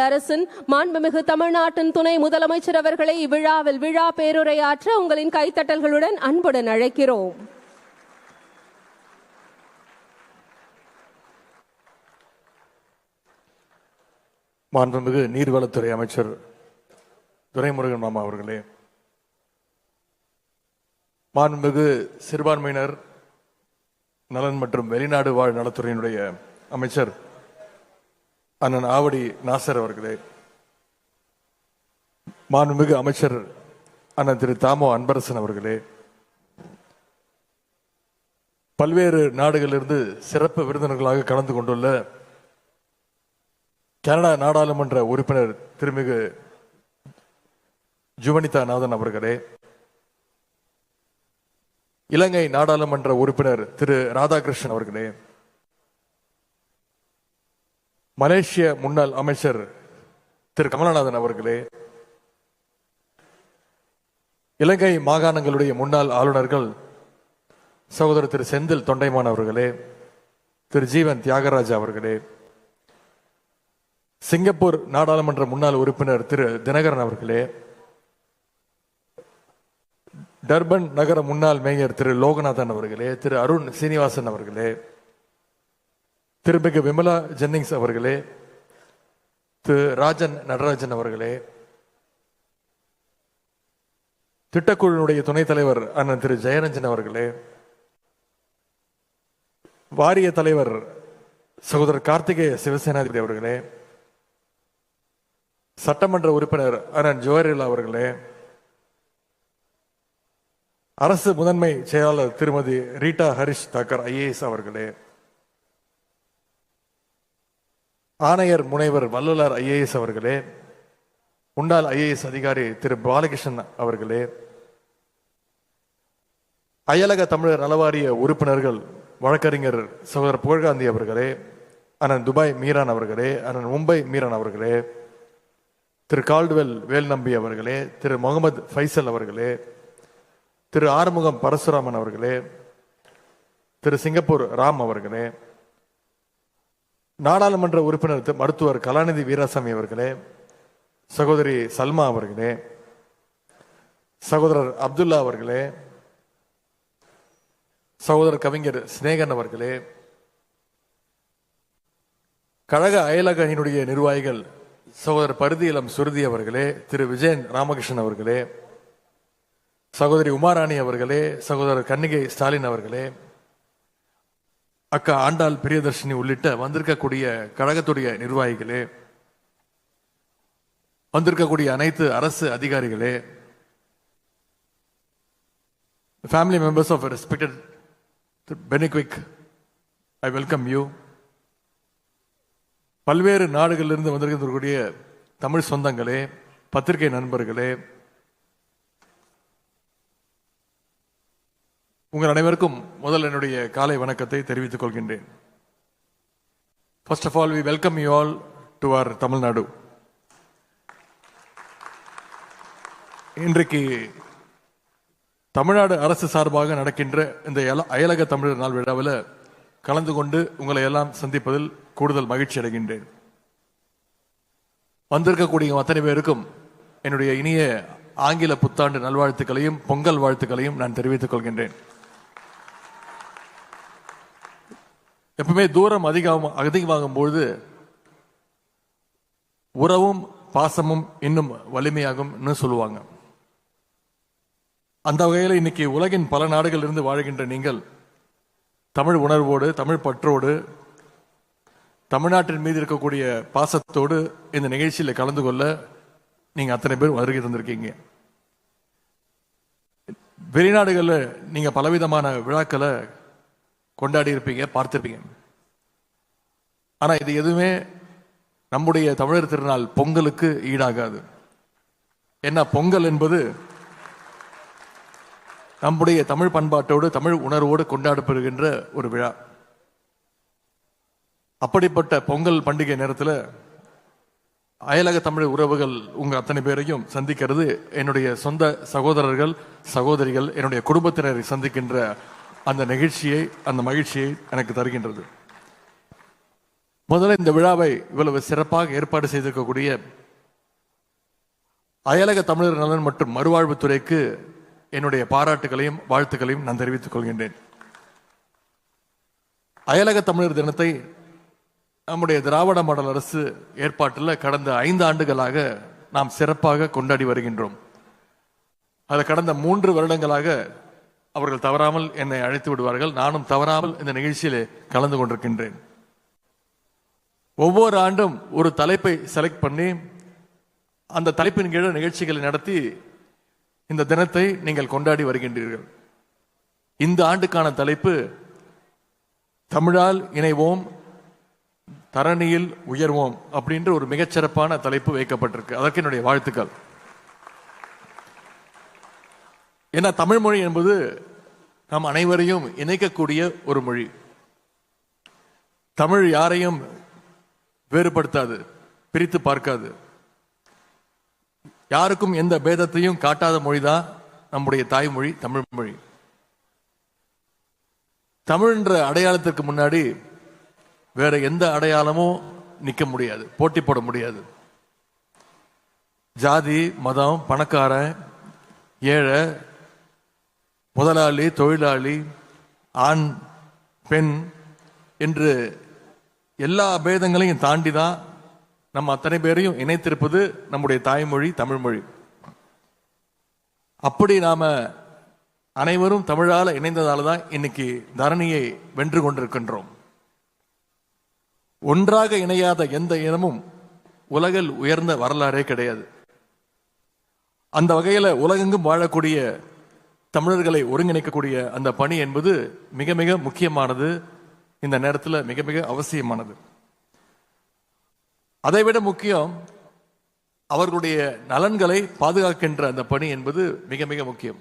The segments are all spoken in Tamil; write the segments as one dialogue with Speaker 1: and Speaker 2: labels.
Speaker 1: அரசின் மாண்புமிகு தமிழ்நாட்டின் துணை முதலமைச்சர் அவர்களை இவ்விழாவில் விழா பேருரையாற்ற உங்களின் கைத்தட்டல்களுடன் அன்புடன் அழைக்கிறோம்.
Speaker 2: மாண்புமிகு நீர்வளத்துறை அமைச்சர் துரைமுருகன் மாமா அவர்களே, மாண்புமிகு சிறுபான்மையினர் நலன் மற்றும் வெளிநாடு வாழ் நலத்துறையினுடைய அமைச்சர் அண்ணன் ஆவடி நாசர் அவர்களே, மாண்புமிகு அமைச்சர் அண்ணன் திரு தாமோ அன்பரசன் அவர்களே, பல்வேறு நாடுகளிலிருந்து சிறப்பு விருந்தினர்களாக கலந்து கொண்டுள்ள கனடா நாடாளுமன்ற உறுப்பினர் திருமிகு ஜுவனிதா நாதன் அவர்களே, இலங்கை நாடாளுமன்ற உறுப்பினர் திரு ராதாகிருஷ்ணன் அவர்களே, மலேசிய முன்னாள் அமைச்சர் திரு கமலநாதன் அவர்களே, இலங்கை மாகாணங்களுடைய முன்னாள் ஆளுநர்கள் சகோதரர் திரு செந்தில் தொண்டைமான் அவர்களே, திரு ஜீவன் தியாகராஜா அவர்களே, சிங்கப்பூர் நாடாளுமன்ற முன்னாள் உறுப்பினர் திரு தினகரன் அவர்களே, டர்பன் நகர முன்னாள் மேயர் திரு லோகநாதன் அவர்களே, திரு அருண் சீனிவாசன் அவர்களே, திருமிகு விமலா ஜென்னிங்ஸ் அவர்களே, திரு ராஜன் நடராஜன் அவர்களே, திட்டக்குழுவினுடைய துணைத் தலைவர் அண்ணன் திரு ஜெயரஞ்சன் அவர்களே, வாரிய தலைவர் சகோதரர் கார்த்திகேய சிவசேனாதிபதி அவர்களே, சட்டமன்ற உறுப்பினர் அண்ணன் ஜோஹரிலா அவர்களே, அரசு முதன்மை செயலாளர் திருமதி ரீட்டா ஹரிஷ் தாக்கர் ஐஏஎஸ் அவர்களே, ஆணையர் முனைவர் வல்லுநர் ஐஏஎஸ் அவர்களே, முன்னாள் ஐஏஎஸ் அதிகாரி திரு பாலகிருஷ்ணன் அவர்களே, அயலக தமிழர் நலவாரிய உறுப்பினர்கள் வழக்கறிஞர் சகோதரர் புகழ்காந்தி அவர்களே, அண்ணன் துபாய் மீரான் அவர்களே, அண்ணன் மும்பை மீரான் அவர்களே, திரு கால்டுவெல் வேல்நம்பி அவர்களே, திரு முகமது ஃபைசல் அவர்களே, திரு ஆறுமுகம் பரசுராமன் அவர்களே, திரு சிங்கப்பூர் ராம் அவர்களே, நாடாளுமன்ற உறுப்பினர் மருத்துவர் கலாநிதி வீராசாமி அவர்களே, சகோதரி சல்மா அவர்களே, சகோதரர் அப்துல்லா அவர்களே, சகோதரர் கவிஞர் சினேகன் அவர்களே, கழக அயலக அணியினுடைய நிர்வாகிகள் சகோதரர் பருதியிலம் சுருதி அவர்களே, திரு விஜயன் ராமகிருஷ்ணன் அவர்களே, சகோதரி உமாராணி அவர்களே, சகோதரர் கன்னிகை ஸ்டாலின் அவர்களே, அக்கா ஆண்டாள் பிரியதர்ஷினி உள்ளிட்ட வந்திருக்கக்கூடிய கழகத்துடைய நிர்வாகிகளே, வந்திருக்கக்கூடிய அனைத்து அரசு அதிகாரிகளே, family members of respected Bennequick, I welcome you. பல்வேறு நாடுகளிலிருந்து வந்திருக்கக்கூடிய தமிழ் சொந்தங்களே, பத்திரிகை நண்பர்களே, உங்கள் அனைவருக்கும் முதல் என்னுடைய காலை வணக்கத்தை தெரிவித்துக் கொள்கின்றேன். First of all, we welcome you all to our Tamil Nadu. இன்றைக்கு தமிழ்நாடு அரசு சார்பாக நடக்கின்ற இந்த அயலக தமிழர் நாள் விழாவில் கலந்து கொண்டு உங்களை எல்லாம் சந்திப்பதில் கூடுதல் மகிழ்ச்சி அடைகின்றேன். வந்திருக்கக்கூடிய அத்தனை பேருக்கும் என்னுடைய இனிய ஆங்கில புத்தாண்டு நல்வாழ்த்துக்களையும் பொங்கல் வாழ்த்துக்களையும் நான் தெரிவித்துக் கொள்கின்றேன். எப்பவுமே தூரம் அதிகமாகும் பொழுது உறவும் பாசமும் இன்னும் வலிமையாகும்னு சொல்லுவாங்க. அந்த வகையில் இன்னைக்கு உலகின் பல நாடுகளில் இருந்து வாழ்கின்ற நீங்கள் தமிழ் உணர்வோடு, தமிழ் பற்றோடு, தமிழ்நாட்டின் மீது இருக்கக்கூடிய பாசத்தோடு இந்த நிகழ்ச்சியில் கலந்து கொள்ள நீங்க அத்தனை பேர் வருகை தந்திருக்கீங்க. வெளிநாடுகளில் நீங்க பலவிதமான விழாக்களை கொண்டாடி இருப்பீங்க, பார்த்திருப்பீங்க. ஆனா இது எதுவுமே நம்முடைய தமிழர் திருநாள் பொங்கலுக்கு ஈடாகாது. ஏன்னா பொங்கல் என்பது நம்முடைய தமிழ் பண்பாட்டோடு, தமிழ் உணர்வோடு கொண்டாடப்படுகின்ற ஒரு விழா. அப்படிப்பட்ட பொங்கல் பண்டிகை நேரத்தில் அயலக தமிழ் உறவுகள் உங்க அத்தனை பேரையும் சந்திக்கிறது என்னுடைய சொந்த சகோதரர்கள், சகோதரிகள், என்னுடைய குடும்பத்தினரை சந்திக்கின்ற அந்த நிகழ்ச்சியை, அந்த மகிழ்ச்சியை எனக்கு தருகின்றது. முதல்ல இந்த விழாவை இவ்வளவு சிறப்பாக ஏற்பாடு செய்திருக்கக்கூடிய அயலக தமிழர் நலன் மற்றும் மறுவாழ்வுத்துறைக்கு என்னுடைய பாராட்டுகளையும் வாழ்த்துக்களையும் நான் தெரிவித்துக் கொள்கின்றேன். அயலக தமிழர் தினத்தை நம்முடைய திராவிட மாடல் அரசு ஏற்பாட்டில் கடந்த 5 ஆண்டுகளாக நாம் சிறப்பாக கொண்டாடி வருகின்றோம். அது கடந்த 3 வருடங்களாக அவர்கள் தவறாமல் என்னை அழைத்து விடுவார்கள். நானும் தவறாமல் இந்த நிகழ்ச்சியிலே கலந்து கொண்டிருக்கின்றேன். ஒவ்வொரு ஆண்டும் ஒரு தலைப்பை செலக்ட் பண்ணி அந்த தலைப்பின் கீழ் நிகழ்ச்சிகளை நடத்தி இந்த தினத்தை நீங்கள் கொண்டாடி வருகின்றீர்கள். இந்த ஆண்டுக்கான தலைப்பு தமிழால் இணைவோம், தரணியில் உயர்வோம் அப்படின்ற ஒரு மிகச்சிறப்பான தலைப்பு வைக்கப்பட்டிருக்கு. அதற்கு என்னுடைய வாழ்த்துக்கள். ஏன்னா தமிழ் மொழி என்பது நம் அனைவரையும் இணைக்கக்கூடிய ஒரு மொழி. தமிழ் யாரையும் வேறுபடுத்தாது, பிரித்து பார்க்காது, யாருக்கும் எந்த பேதத்தையும் காட்டாத மொழிதான் நம்முடைய தாய்மொழி தமிழ் மொழி. தமிழ் என்ற அடையாளத்திற்கு முன்னாடி வேற எந்த அடையாளமும் நிற்க முடியாது, போட்டி போட முடியாது. ஜாதி, மதம், பணக்காரன், ஏழை, முதலாளி, தொழிலாளி, ஆண், பெண் என்று எல்லா பேதங்களையும் தாண்டி தான் நம்ம அத்தனை பேரையும் இணைத்திருப்பது நம்முடைய தாய்மொழி தமிழ் மொழி. அப்படி நாம அனைவரும் தமிழால இணைந்ததால தான் இன்னைக்கு தரணியை வென்று கொண்டிருக்கின்றோம். ஒன்றாக இணையாத எந்த இனமும் உலகில் உயர்ந்த வரலாறே கிடையாது. அந்த வகையில உலகெங்கும் வாழக்கூடிய தமிழர்களை ஒருங்கிணைக்கக்கூடிய அந்த பணி என்பது மிக மிக முக்கியமானது. இந்த நேரத்தில் மிக மிக அவசியமானது. அதைவிட முக்கியம், அவர்களுடைய நலன்களை பாதுகாக்கின்ற அந்த பணி என்பது மிக மிக முக்கியம்.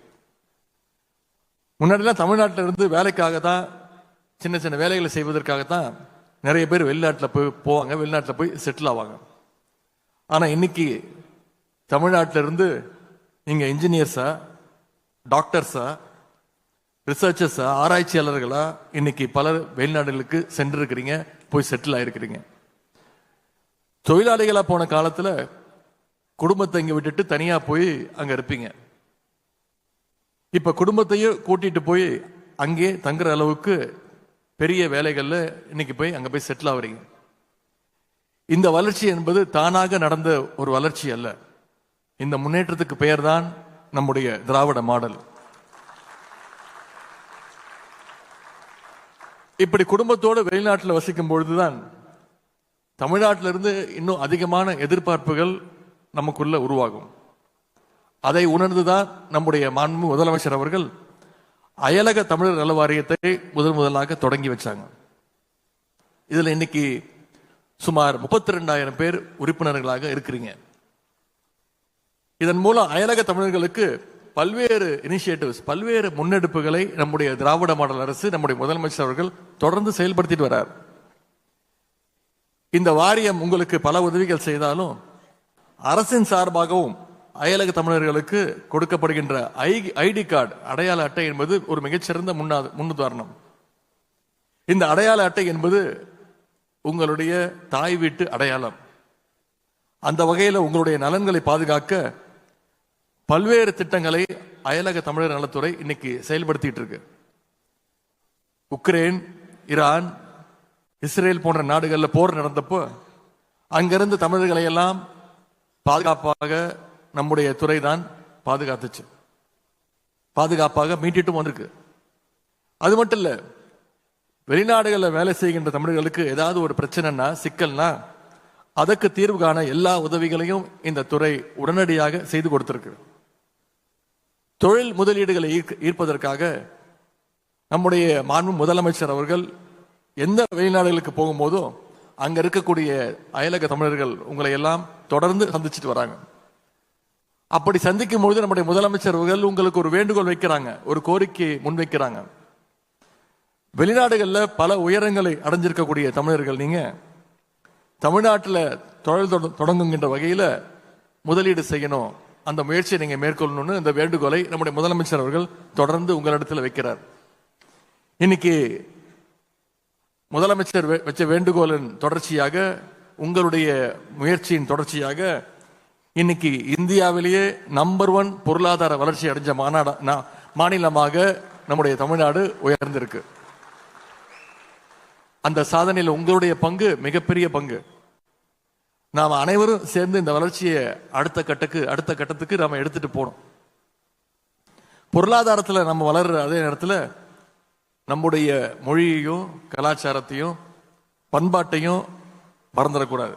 Speaker 2: முன்னாடிலாம் தமிழ்நாட்டில் இருந்து வேலைக்காக தான், சின்ன சின்ன வேலைகளை செய்வதற்காகத்தான் நிறைய பேர் வெளிநாட்டில் போவாங்க, வெளிநாட்டில் போய் செட்டில் ஆவாங்க. ஆனால் இன்னைக்கு தமிழ்நாட்டில் இருந்து நீங்க இன்ஜினியர்ஸா, டாக்டர்ஸா, ரிசர்ச்சர்ஸா, ஆராய்ச்சியாளர்களா இன்னைக்கு பலர் வெளிநாடுகளுக்கு சென்றிருக்கிறீங்க, போய் செட்டில் ஆயிருக்கிறீங்க. தொழிலாளிகளா போன காலத்துல குடும்பத்தை இங்க விட்டுட்டு தனியா போய் அங்க இருப்பீங்க. இப்ப குடும்பத்தையும் கூட்டிட்டு போய் அங்கே தங்குற அளவுக்கு பெரிய வேலைகள்ல இன்னைக்கு போய் அங்க போய் செட்டில் ஆகுறீங்க. இந்த வளர்ச்சி என்பது தானாக நடந்த ஒரு வளர்ச்சி அல்ல. இந்த முன்னேற்றத்துக்கு பெயர் தான் நம்முடைய திராவிட மாடல். இப்படி குடும்பத்தோடு வெளிநாட்டில் வசிக்கும் பொழுதுதான் தமிழ்நாட்டிலிருந்து இன்னும் அதிகமான எதிர்பார்ப்புகள் நமக்குள்ள உருவாகும். அதை உணர்ந்துதான் நம்முடைய மாண்பு முதலமைச்சர் அவர்கள் அயலக தமிழர் நல வாரியத்தை முதலாக தொடங்கி வச்சாங்க. இதுல இன்னைக்கு சுமார் 32,000 பேர் உறுப்பினர்களாக இருக்கிறீங்க. இதன் மூலம் அயலக தமிழர்களுக்கு பல்வேறு இனிஷியேட்டிவ்ஸ், பல்வேறு முன்னெடுப்புகளை நம்முடைய திராவிட மாடல் அரசு, நம்முடைய முதலமைச்சர் அவர்கள் தொடர்ந்து செயல்படுத்திட்டு வர்றார். இந்த வாரியம் உங்களுக்கு பல உதவிகள் செய்தாலும் அரசின் சார்பாகவும் அயலக தமிழர்களுக்கு கொடுக்கப்படுகின்ற ஐடி கார்டு, அடையாள அட்டை என்பது ஒரு மிகச்சிறந்த முன்னுதாரணம். இந்த அடையாள அட்டை என்பது உங்களுடைய தாய் வீட்டு அடையாளம். அந்த வகையில் உங்களுடைய நலன்களை பாதுகாக்க பல்வேறு திட்டங்களை அயலக தமிழர் நலத்துறை இன்னைக்கு செயல்படுத்திட்டு இருக்கு. உக்ரைன், ஈரான், இஸ்ரேல் போன்ற நாடுகளில் போர் நடந்தப்போ அங்கிருந்து தமிழர்களை எல்லாம் பாதுகாப்பாக நம்முடைய துறை தான் பாதுகாத்துச்சு, பாதுகாப்பாக மீட்டிட்டும் வந்திருக்கு. அது மட்டும் இல்ல, வெளிநாடுகளில் வேலை செய்கின்ற தமிழர்களுக்கு ஏதாவது ஒரு பிரச்சனைனா, சிக்கல்னா அதற்கு தீர்வு காண எல்லா உதவிகளையும் இந்த துறை உடனடியாக செய்து கொடுத்திருக்கு. தொழில் முதலீடுகளை ஈர்ப்பதற்காக நம்முடைய மாண்பு முதலமைச்சர் அவர்கள் எந்த வெளிநாடுகளுக்கு போகும்போதும் அங்க இருக்கக்கூடிய அயலக தமிழர்கள் உங்களை எல்லாம் தொடர்ந்து சந்திச்சுட்டு வராங்க. அப்படி சந்திக்கும் பொழுது நம்முடைய முதலமைச்சர் அவர்கள் உங்களுக்கு ஒரு வேண்டுகோள் வைக்கிறாங்க, ஒரு கோரிக்கையை முன்வைக்கிறாங்க. வெளிநாடுகளில் பல உயரங்களை அடைஞ்சிருக்கக்கூடிய தமிழர்கள் நீங்க தமிழ்நாட்டில் தொழில் தொடங்குகின்ற வகையில முதலீடு செய்யணும், அந்த முயற்சியை நீங்க மேற்கொள்ளணும்னு இந்த வேண்டுகோளை நம்முடைய முதலமைச்சர் அவர்கள் தொடர்ந்து உங்களிடத்தில் வைக்கிறார். இன்னைக்கு முதலமைச்சர் வச்ச வேண்டுகோளின் தொடர்ச்சியாக, உங்களுடைய முயற்சியின் தொடர்ச்சியாக இன்னைக்கு இந்தியாவிலேயே நம்பர் 1 பொருளாதார வளர்ச்சி அடைஞ்ச மாநிலமாக நம்முடைய தமிழ்நாடு உயர்ந்திருக்கு. அந்த சாதனையில் உங்களுடைய பங்கு மிகப்பெரிய பங்கு. நாம் அனைவரும் சேர்ந்து இந்த வளர்ச்சியை அடுத்த கட்டத்துக்கு நாம எடுத்துட்டு போனோம். பொருளாதாரத்தில் நம்ம வளர்ற அதே நேரத்தில் நம்முடைய மொழியையும் கலாச்சாரத்தையும் பண்பாட்டையும் மறந்துடக்கூடாது.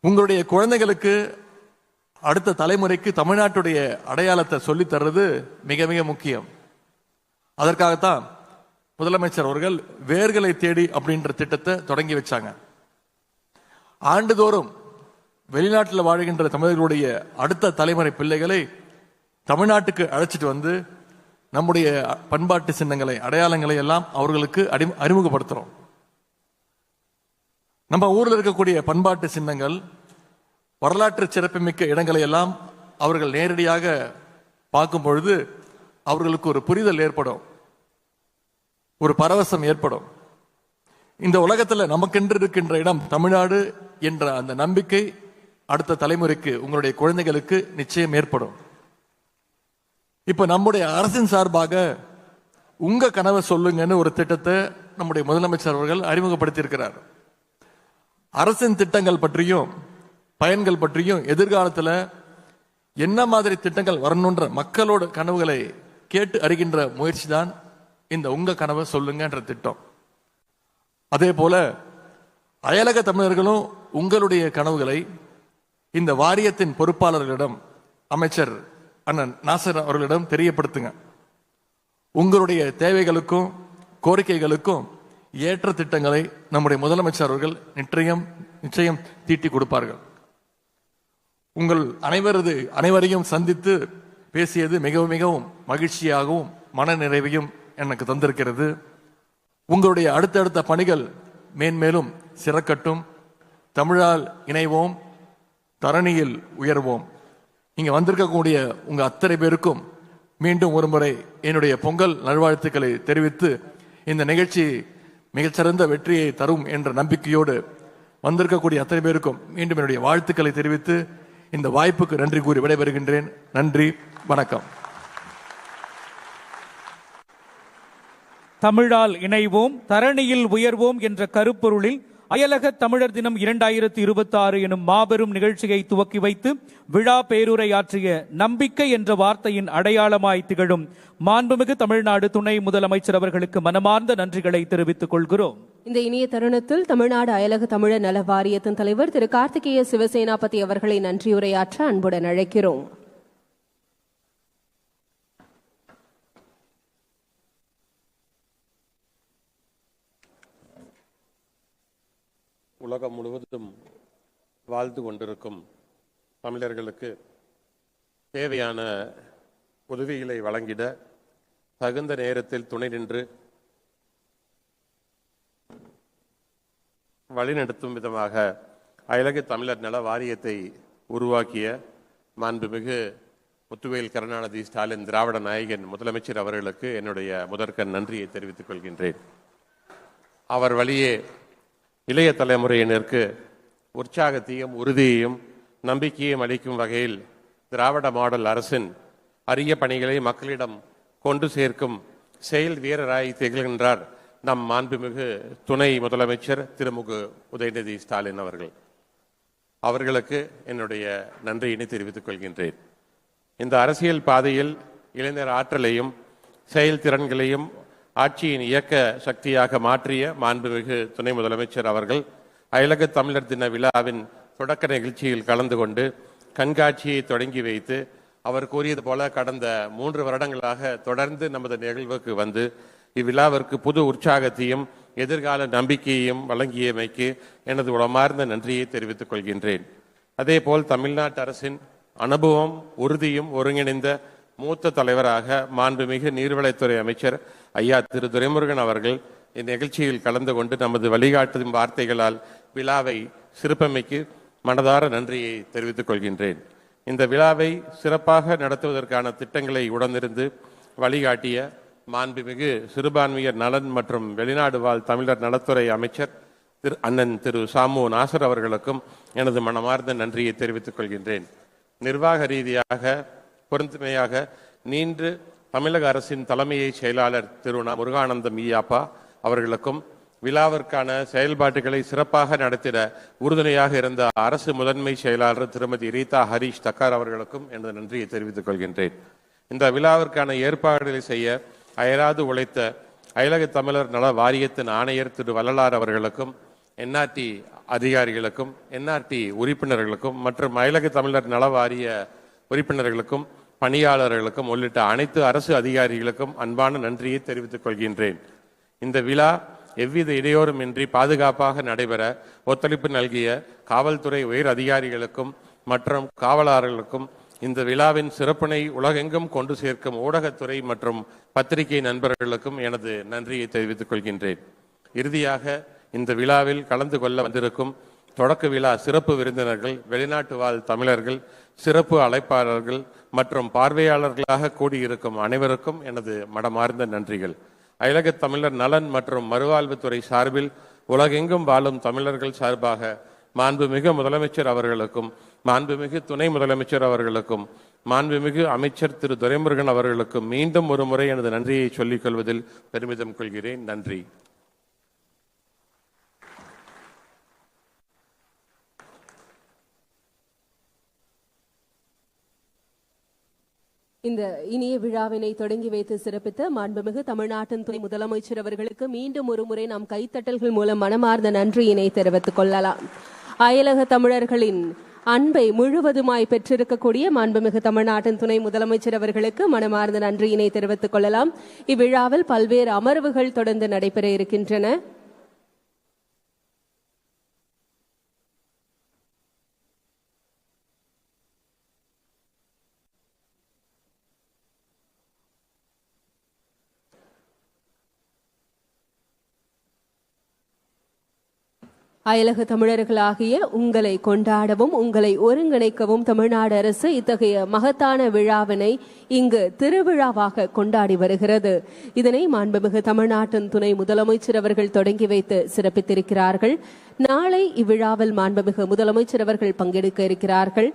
Speaker 2: உங்களுடைய குழந்தைகளுக்கு, அடுத்த தலைமுறைக்கு தமிழ்நாட்டுடைய அடையாளத்தை சொல்லி தர்றது மிக மிக முக்கியம். அதற்காகத்தான் முதலமைச்சர் அவர்கள் வேர்களை தேடி அப்படின்ற திட்டத்தை தொடங்கி வச்சாங்க. ஆண்டுதோறும் வெளிநாட்டில் வாழ்கின்ற தமிழர்களுடைய அடுத்த தலைமுறை பிள்ளைகளை தமிழ்நாட்டுக்கு அழைச்சிட்டு வந்து நம்முடைய பண்பாட்டு சின்னங்களை, அடையாளங்களை எல்லாம் அவர்களுக்கு அறிமுகப்படுத்துறோம். நம்ம ஊரில் இருக்கக்கூடிய பண்பாட்டு சின்னங்கள், வரலாற்று சிறப்புமிக்க இடங்களை எல்லாம் அவர்கள் நேரடியாக பார்க்கும் பொழுது அவர்களுக்கு ஒரு புரிதல் ஏற்படும், ஒரு பரவசம் ஏற்படும். இந்த உலகத்தில் நமக்கென்று இருக்கின்ற இடம் தமிழ்நாடு என்ற அந்த நம்பிக்கை அடுத்த தலைமுறைக்கு, உங்களுடைய குழந்தைகளுக்கு நிச்சயம் ஏற்படும். இப்ப நம்முடைய அரசின் சார்பாக உங்க கனவை சொல்லுங்கன்னு ஒரு திட்டத்தை நம்முடைய முதலமைச்சர் அவர்கள் அறிமுகப்படுத்தி இருக்கிறார். அரசின் திட்டங்கள் பற்றியும் பயன்கள் பற்றியும் எதிர்காலத்தில் என்ன மாதிரி திட்டங்கள் வரணுன்ற மக்களோட கனவுகளை கேட்டு அறிகின்ற முயற்சி தான் இந்த உங்க கனவை சொல்லுங்கன்ற திட்டம். அதே போல அயலக தமிழர்களும் உங்களுடைய கனவுகளை இந்த வாரியத்தின் பொறுப்பாளர்களிடம், அமைச்சர் அண்ணன் நாசர் அவர்களிடம் தெரியப்படுத்துங்க. உங்களுடைய தேவைகளுக்கும் கோரிக்கைகளுக்கும் ஏற்ற திட்டங்களை நம்முடைய முதலமைச்சர் அவர்கள் நிச்சயம் தீட்டி கொடுப்பார்கள். உங்கள் அனைவரையும் சந்தித்து பேசியது மிகவும் மிகவும் மகிழ்ச்சியாகவும் மன நிறைவையும் எனக்கு தந்திருக்கிறது. உங்களுடைய அடுத்தடுத்த பணிகள் மேன்மேலும் சிறக்கட்டும். தமிழால் இணைவோம், தரணியில் உயர்வோம். இங்க வந்திருக்கக்கூடிய உங்க அத்தனை பேருக்கும் மீண்டும் ஒரு முறை என்னுடைய பொங்கல் நல்வாழ்த்துக்களை தெரிவித்து, இந்த நிகழ்ச்சி மிகச்சிறந்த வெற்றியை தரும் என்ற நம்பிக்கையோடு வந்திருக்கக்கூடிய அத்தனை பேருக்கும் மீண்டும் என்னுடைய வாழ்த்துக்களை தெரிவித்து இந்த வாய்ப்புக்கு நன்றி கூறி விடைபெறுகின்றேன். நன்றி, வணக்கம்.
Speaker 3: தமிழால் இணைவோம், தரணியில் உயர்வோம் என்ற கருப்பொருளில் அயலக தமிழர் தினம் 2026 எனும் மாபெரும் நிகழ்ச்சியை துவக்கி வைத்து விழா பேருரையாற்றிய நம்பிக்கை என்ற வார்த்தையின் அடையாளமாய் திகழும் மாண்புமிகு தமிழ்நாடு துணை முதலமைச்சர் அவர்களுக்கு மனமார்ந்த நன்றிகளை தெரிவித்துக் கொள்கிறோம்.
Speaker 1: இந்த இனிய தருணத்தில் தமிழ்நாடு அயலக தமிழர் நல வாரியத்தின் தலைவர் திரு கார்த்திகேய சிவசேனாபதி அவர்களை நன்றியுரையாற்ற அன்புடன் அழைக்கிறோம்.
Speaker 4: உலகம் முழுவதும் வாழ்ந்து கொண்டிருக்கும் தமிழர்களுக்கு தேவையான உதவிகளை வழங்கிட தகுந்த நேரத்தில் துணை நின்று வழிநடத்தும் விதமாக அயலக தமிழர் நல வாரியத்தை உருவாக்கிய மாண்புமிகு முத்துவேல் கருணாநிதி ஸ்டாலின் திராவிட நாயகன் முதலமைச்சர் அவர்களுக்கு என்னுடைய முதற்கண் நன்றியை தெரிவித்துக் கொள்கின்றேன். அவர் வழியே இளைய தலைமுறையினருக்கு உற்சாகத்தையும் உறுதியையும் நம்பிக்கையும் அளிக்கும் வகையில் திராவிட மாடல் அரசின் அரிய பணிகளை மக்களிடம் கொண்டு சேர்க்கும் செயல் வீரராய் திகழ்கின்றார் நம் மாண்புமிகு துணை முதலமைச்சர் திருமுகு உதயநிதி ஸ்டாலின் அவர்கள். அவர்களுக்கு என்னுடைய நன்றியினை தெரிவித்துக் கொள்கின்றேன். இந்த அரசியல் பாதையில் இளைஞர் ஆற்றலையும் செயல்திறன்களையும் ஆட்சியின் இயக்க சக்தியாக மாற்றிய மாண்புமிகு துணை முதலமைச்சர் அவர்கள் அயலக தமிழர் தின விழாவின் தொடக்க நிகழ்ச்சியில் கலந்து கொண்டு கண்காட்சியை தொடங்கி வைத்து அவர் கூறியது போல கடந்த 3 வருடங்களாக தொடர்ந்து நமது நிகழ்வுக்கு வந்து இவ்விழாவிற்கு புது உற்சாகத்தையும் எதிர்கால நம்பிக்கையையும் வழங்கியமைக்கு எனது உளமார்ந்த நன்றியை தெரிவித்துக் கொள்கின்றேன். அதேபோல் தமிழ்நாட்டு அரசின் அனுபவம் உறுதியும் ஒருங்கிணைந்த மூத்த தலைவராக மாண்புமிகு நீர்வளத்துறை அமைச்சர் ஐயா திரு துரைமுருகன் அவர்கள் இந்நிகழ்ச்சியில் கலந்து கொண்டு நமது வழிகாட்டும் வார்த்தைகளால் விழாவை சிறப்பமைக்கு மனதார நன்றியை தெரிவித்துக் கொள்கின்றேன். இந்த விழாவை சிறப்பாக நடத்துவதற்கான திட்டங்களை உடனிருந்து வழிகாட்டிய மாண்புமிகு சிறுபான்மையர் நலன் மற்றும் வெளிநாடு வாழ் தமிழர் நலத்துறை அமைச்சர் அண்ணன் திரு சாமு நாசர் அவர்களுக்கும் எனது மனமார்ந்த நன்றியை தெரிவித்துக் கொள்கின்றேன். நிர்வாக ரீதியாக பொருத்தமையாக நீண்டு தமிழக அரசின் தலைமையை செயலாளர் திரு முருகானந்தம் ஈயாப்பா அவர்களுக்கும் விழாவிற்கான செயல்பாடுகளை சிறப்பாக நடத்திட உறுதுணையாக இருந்த அரசு முதன்மை செயலாளர் திருமதி ரீதா ஹரீஷ் தக்கார் அவர்களுக்கும் எனது நன்றியை தெரிவித்துக் கொள்கின்றேன். இந்த விழாவிற்கான ஏற்பாடுகளை செய்ய அயராது உழைத்த அயலக தமிழர் நல வாரியத்தின் ஆணையர் திரு வள்ளலார் அவர்களுக்கும் என்ஆர்டி அதிகாரிகளுக்கும் என்ஆர்டி உறுப்பினர்களுக்கும் மற்றும் அயலக தமிழர் நல வாரிய உறுப்பினர்களுக்கும் பணியாளர்களுக்கும் உள்ளிட்ட அனைத்து அரசு அதிகாரிகளுக்கும் அன்பான நன்றியை தெரிவித்துக் கொள்கின்றேன். இந்த விழா எவ்வித இடையூறுமின்றி பாதுகாப்பாக நடைபெற ஒத்துழைப்பு நல்கிய காவல்துறை உயர் அதிகாரிகளுக்கும் மற்றும் காவலர்களுக்கும் இந்த விழாவின் சிறப்பினை உலகெங்கும் கொண்டு சேர்க்கும் ஊடகத்துறை மற்றும் பத்திரிகை நண்பர்களுக்கும் எனது நன்றியை தெரிவித்துக் கொள்கின்றேன். இறுதியாக இந்த விழாவில் கலந்து கொள்ள வந்திருக்கும் தொடக்க விழா சிறப்பு விருந்தினர்கள், வெளிநாட்டு வாழ் தமிழர்கள், சிறப்பு அழைப்பாளர்கள் மற்றும் பார்வையாளர்களாக கூடியிருக்கும் அனைவருக்கும் எனது மனமார்ந்த நன்றிகள். அயலக தமிழர் நலன் மற்றும் மறுவாழ்வுத்துறை சார்பில் உலகெங்கும் வாழும் தமிழர்கள் சார்பாக மாண்புமிகு முதலமைச்சர் அவர்களுக்கும் மாண்புமிகு துணை முதலமைச்சர் அவர்களுக்கும் மாண்புமிகு அமைச்சர் திரு துரைமுருகன் அவர்களுக்கும் மீண்டும் ஒரு முறை எனது நன்றியை சொல்லிக் கொள்வதில் பெருமிதம் கொள்கிறேன். நன்றி.
Speaker 1: இந்த இனிய விழாவினை தொடங்கி வைத்து சிறப்பித்த மாண்புமிகு தமிழ்நாட்டின் துணை முதலமைச்சர் அவர்களுக்கு மீண்டும் ஒரு முறை நாம் கைத்தட்டல்கள் மூலம் மனமார்ந்த நன்றியினை தெரிவித்துக் கொள்ளலாம். அயலக தமிழர்களின் அன்பை முழுவதுமாய் பெற்றிருக்கக்கூடிய மாண்புமிகு தமிழ்நாட்டின் துணை முதலமைச்சர் அவர்களுக்கு மனமார்ந்த நன்றியினை தெரிவித்துக் கொள்ளலாம். இவ்விழாவில் பல்வேறு அமர்வுகள் தொடர்ந்து நடைபெற இருக்கின்றன. அயலக தமிழர்களாகிய உங்களை கொண்டாடவும் உங்களை ஒருங்கிணைக்கவும் தமிழ்நாடு அரசு இத்தகைய மகத்தான விழாவினை இங்கு திருவிழாவாக கொண்டாடி வருகிறது. இதனை மாண்புமிகு தமிழ்நாட்டின் துணை முதலமைச்சர் அவர்கள் தொடங்கி வைத்து சிறப்பித்திருக்கிறார்கள். நாளை இவ்விழாவில் மாண்புமிகு முதலமைச்சர் அவர்கள் பங்கெடுக்க இருக்கிறார்கள்.